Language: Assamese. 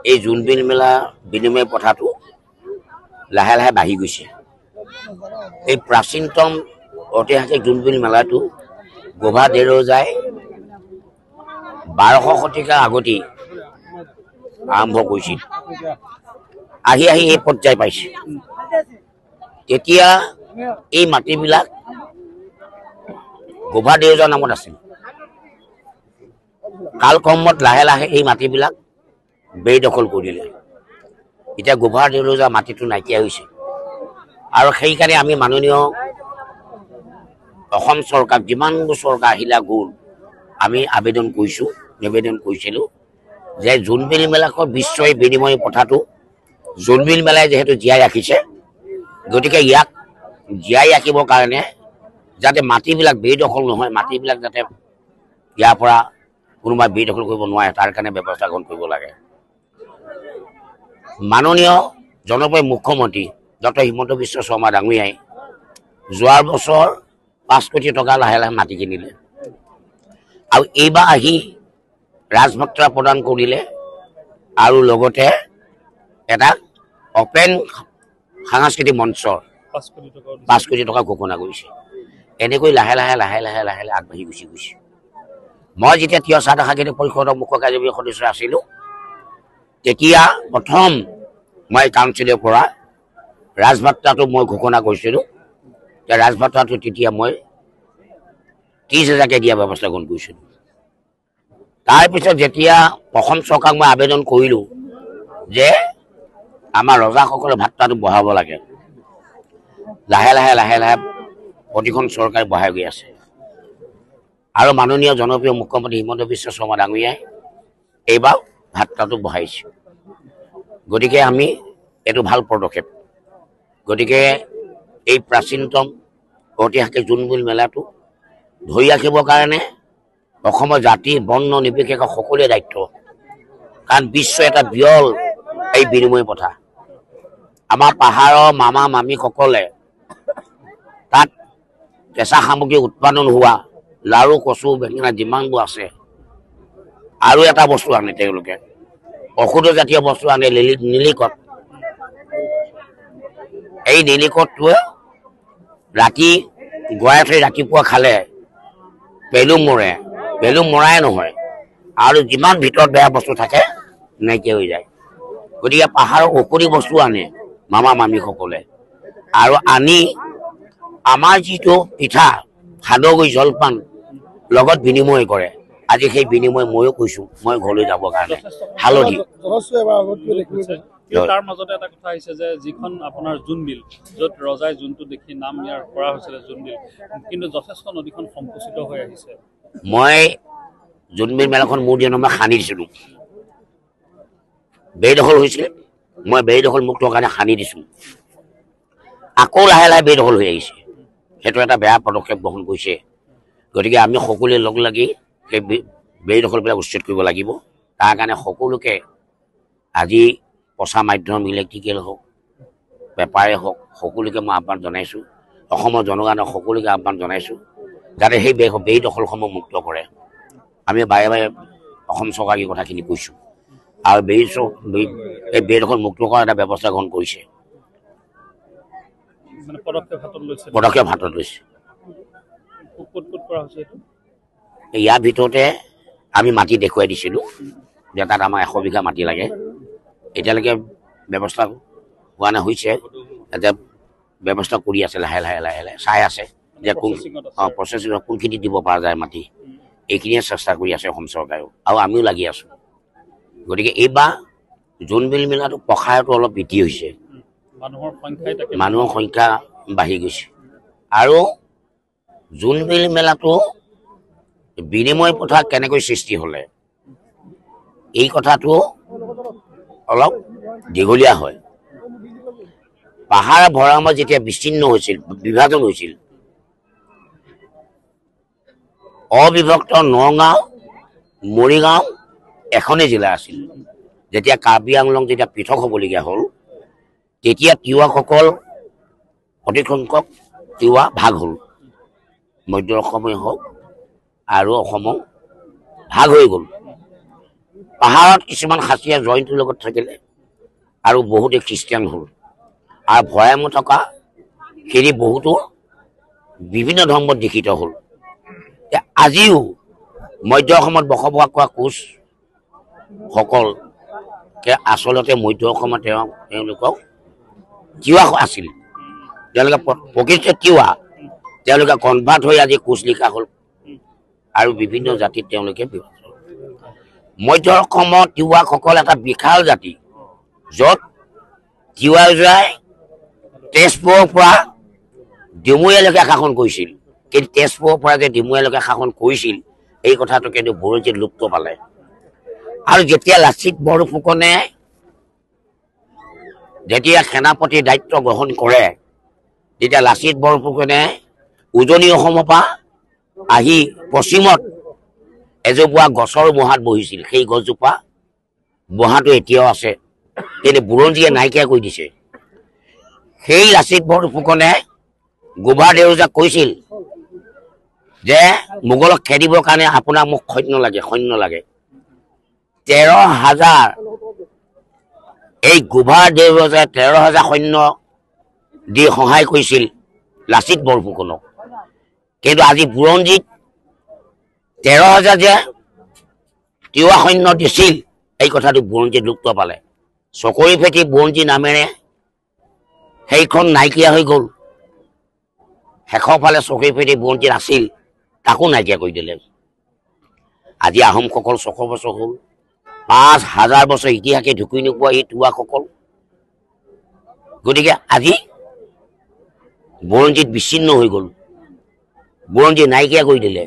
এই জোনবিল মেলা বিনিময় প্ৰথাটো লাহে লাহে বাঢ়ি গৈছে। এই প্ৰাচীনতম ঐতিহাসিক জোনবিল মেলাটো গোভা দেৰজাই 1200 শতিকাৰ আগতেই আৰম্ভ কৰিছিল। আহি আহি এই পৰ্যায় পাইছে। তেতিয়া এই মাটিবিলাক গোভা দেৰজাৰ নামত আছিল। কালক্ৰমত লাহে লাহে এই মাটিবিলাক বেদখল কৰিলে। এতিয়া গোভা দেৰজাৰ মাটিটো নাইকিয়া হৈছে আৰু সেইকাৰণে আমি মাননীয় অসম চৰকাৰ যিমান চৰকাৰ আহিলা গ'ল আমি আবেদন কৰিছিলোঁ যে জোনবিল মেলাকৰ বিশ্বই বিনিময় প্ৰথাটো জোনবিল মেলাই যেহেতু জীয়াই ৰাখিছে, গতিকে ইয়াক জীয়াই ৰাখিবৰ কাৰণে যাতে মাটিবিলাক বেদখল নহয়, মাটিবিলাক যাতে ইয়াৰ পৰা কোনোবাই বেদখল কৰিব নোৱাৰে তাৰ কাৰণে ব্যৱস্থা গ্ৰহণ কৰিব লাগে। মাননীয় জনপ্ৰিয় মুখ্যমন্ত্ৰী ডক্টৰ হিমন্ত বিশ্ব শৰ্মা ডাঙৰীয়াই যোৱাৰ বছৰ 5 কোটি টকা লাহে লাহে মাটি কিনিলে আৰু এইবাৰ আহি ৰাজমাত্ৰা প্ৰদান কৰিলে আৰু লগতে এটা অপেন সাংস্কৃতিক মঞ্চৰ 5 কোটি টকা ঘোষণা কৰিছে। এনেকৈ লাহে লাহে আগবাঢ়ি গৈছে। মই যেতিয়া তিয় চাহ সাংস্কৃতিক পৰিষদৰ মুখ্য কাৰ্যবাহী সদস্য আছিলোঁ তেতিয়া প্ৰথম মই কাউন্সিলৰ পৰা ৰাজমাত্ৰাটো মই ঘোষণা কৰিছিলোঁ। ৰাজমাত্ৰাটো তেতিয়া মই 30,000কে দিয়া ব্যৱস্থা গ্ৰহণ কৰিছিলোঁ। তাৰপিছত যেতিয়া অসম চৰকাৰক মই আবেদন কৰিলোঁ যে আমাৰ ৰজাসকলৰ ভাত্তাটো বঢ়াব লাগে, লাহে লাহে প্ৰতিখন চৰকাৰে বঢ়াই গৈ আছে আৰু মাননীয় জনপ্ৰিয় মুখ্যমন্ত্ৰী হিমন্ত বিশ্ব শৰ্মা ডাঙৰীয়াই এইবাৰ ভাত্তাটো বঢ়াইছে। গতিকে আমি এইটো ভাল পদক্ষেপ। গতিকে এই প্ৰাচীনতম ঐতিহাসিক জোনবিল মেলাটো ধৰি ৰাখিবৰ কাৰণে অসমৰ জাতি বৰ্ণ নিৰ্বিশেষে সকলোৰে দায়িত্ব, কাৰণ বিশ্ব এটা বিৰল এই বিনিময় প্ৰথা। আমাৰ পাহাৰৰ মামা মামীসকলে তাত কেঁচা সামগ্ৰী উৎপাদন হোৱা লাৰু কচু বেঙেনা যিমানবোৰ আছে আৰু এটা বস্তু আনে, তেওঁলোকে ঔষধ জাতীয় বস্তু আনে, নিলিকত। এই নিলিকতটোৱে ৰাতি গৰাই থৈ ৰাতিপুৱা খালে পেলু মৰাই নহয় আৰু যিমান ভিতৰত বেয়া বস্তু থাকে নাইকিয়া হৈ যায়। গতিকে পাহাৰৰ ঔষধি বস্তু আনে মামা মামীসকলে আৰু আনি আমাৰ যিটো পিঠা সান্দহগুৰি জলপান লগত বিনিময় কৰে। আজি সেই বিনিময় ময়ো কৈছোঁ, মই ঘৰলৈ যাবৰ কাৰণে হালধি। তাৰ মাজতে এটা কথা আহিছে যে যিখন আপোনাৰ জোনবিল, য'ত ৰজাই যোনটো দেখি নাম ইয়াৰ কৰা হৈছিলে জোনবিল, কিন্তু যথেষ্ট নদীখন সংকুচিত হৈ আহিছে। মই জোনবিল মেলাখন মোৰ দিনত মই খান্দি দিছিলোঁ, বেদখল হৈছিলে, মই বেদখল মুক্ত কাৰণে খান্দি দিছোঁ। আকৌ লাহে লাহে বেদখল হৈ আহিছে। সেইটো এটা বেয়া পদক্ষেপ গ্ৰহণ কৰিছে। গতিকে আমি সকলোৱে লগ লাগি সেই বেদখলবিলাক উচ্ছেদ কৰিব লাগিব। তাৰ কাৰণে সকলোকে আজি প্ৰচাৰ মাধ্যম ইলেক্ট্ৰিকেল হওক, পেপাৰে হওক, সকলোকে মই আহ্বান জনাইছোঁ। অসমৰ জনসাধাৰণক সকলোকে আহ্বান জনাইছোঁ যাতে সেই বেদখলসমূহ মুক্ত কৰে। আমি বাৰে বাৰে অসম চৰকাৰক এই কথাখিনি কৈছোঁ আৰু এই বেদখল মুক্ত কৰাৰ এটা ব্যৱস্থা গ্ৰহণ কৰিছে, পদক্ষেপ হাতত লৈছে। ইয়াৰ ভিতৰতে আমি মাটি দেখুৱাই দিছিলোঁ যে তাত আমাৰ 100 বিঘা মাটি লাগে। এতিয়ালৈকে ব্যৱস্থা হোৱা নাই, হৈছে এতিয়া ব্যৱস্থা কৰি আছে লাহে লাহে লাহে লাহে চাই আছে যে কোন প্ৰচেচিঙত কোনখিনি দিব পৰা যায় মাটি, এইখিনিয়ে চেষ্টা কৰি আছে অসম চৰকাৰেও আৰু আমিও লাগি আছোঁ। গতিকে এইবাৰ জোনবিল মেলাটো প্ৰসাৰটো অলপ বৃদ্ধি হৈছে, মানুহৰ সংখ্যা বাঢ়ি গৈছে। আৰু জোনবিল মেলাটো বিনিময় প্ৰথা কেনেকৈ সৃষ্টি হ'লে এই কথাটো অলপ দীঘলীয়া হয়। পাহাৰ ভৈয়ামত যেতিয়া বিচ্ছিন্ন হৈছিল, বিভাজন হৈছিল, অবিভক্ত নগাঁও মৰিগাঁও এখনেই জিলা আছিল। যেতিয়া কাৰ্বি আংলং যেতিয়া পৃথক হ'বলগীয়া হ'ল, তেতিয়া তিৱাসকল অধিক সংখ্যক তিৱা ভাগ হ'ল, মধ্য অসমেই হওক আৰু অসমৰ ভাগ হৈ গ'ল। পাহাৰত কিছুমান খাচীয়া জয়ন্তীৰ লগত থাকিলে আৰু বহুতে খ্ৰীষ্টিয়ান হ'ল, আৰু ভৈয়ামত থকা খিনি বহুতো বিভিন্ন ধৰ্মত দীক্ষিত হ'ল। আজিও মধ্য অসমত বসবাস কৰা কোচসকলকে আচলতে মধ্য অসমত তেওঁলোকক তিৱা আছিল, তেওঁলোকে প্ৰকৃত তিৱা, তেওঁলোকে কনভাৰ্ট হৈ আজি কোচ লিখা হ'ল আৰু বিভিন্ন জাতিত তেওঁলোকে মধ্য অসমত তিৱাসকল এটা বিশাল জাতি, য'ত তিৱাই তেজপুৰৰ পৰা ডিমৈয়ালৈকে শাসন কৰিছিল। কিন্তু তেজপুৰৰ পৰা যে ডিমৈয়ালৈকে শাসন কৰিছিল এই কথাটো কিন্তু বুৰঞ্জীত লুপ্ত পালে। আৰু যেতিয়া লাচিত বৰফুকনে যেতিয়া সেনাপতিৰ দায়িত্ব গ্ৰহণ কৰে, তেতিয়া লাচিত বৰফুকনে উজনি অসমৰ পৰা আহি পশ্চিমত এজোপা গছৰ মূঢ়াত বহিছিল। সেই গছজোপা মূঢ়াটো এতিয়াও আছে, কিন্তু বুৰঞ্জীয়ে নাইকিয়া কৰি দিছে। সেই লাচিত বৰফুকনে গোভা দেউজাক কৈছিল যে মোগলক খেদিবৰ কাৰণে আপোনাক মোক সৈন্য লাগে। 13,000 এই গোভা দেউজাই 13,000 সৈন্য দি সহায় কৰিছিল লাচিত বৰফুকনক। কিন্তু আজি বুৰঞ্জীত 13,000 যে তিৱা সৈন্য দিছিল এই কথাটো বুৰঞ্জীত লুপ্ত পালে। চকৰি ফেটি বুৰঞ্জী নামেৰে সেইখন নাইকিয়া হৈ গ'ল। শেষৰ ফালে চকৰি ফেটি বুৰঞ্জীত আছিল, তাকো নাইকিয়া কৰি দিলে। আজি আহোমসকল 600 বছৰ হ'ল, 5,000 বছৰ ইতিহাসে ঢুকি নোপোৱা এই তিৱাসকল। গতিকে আজি বুৰঞ্জীত বিচ্ছিন্ন হৈ গ'ল, বুৰঞ্জী নাইকিয়া কৰি দিলে।